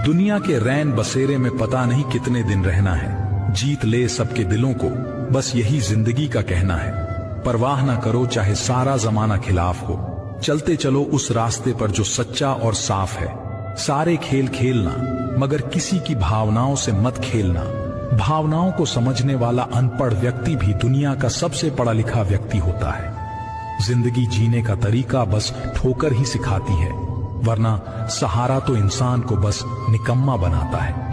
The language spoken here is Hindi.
दुनिया के रैन बसेरे में पता नहीं कितने दिन रहना है। जीत ले सबके दिलों को, बस यही जिंदगी का कहना है। परवाह ना करो चाहे सारा जमाना खिलाफ हो, चलते चलो उस रास्ते पर जो सच्चा और साफ है। सारे खेल खेलना मगर किसी की भावनाओं से मत खेलना। भावनाओं को समझने वाला अनपढ़ व्यक्ति भी दुनिया का सबसे पढ़ा लिखा व्यक्ति होता है। जिंदगी जीने का तरीका बस ठोकर ही सिखाती है, वरना सहारा तो इंसान को बस निकम्मा बनाता है।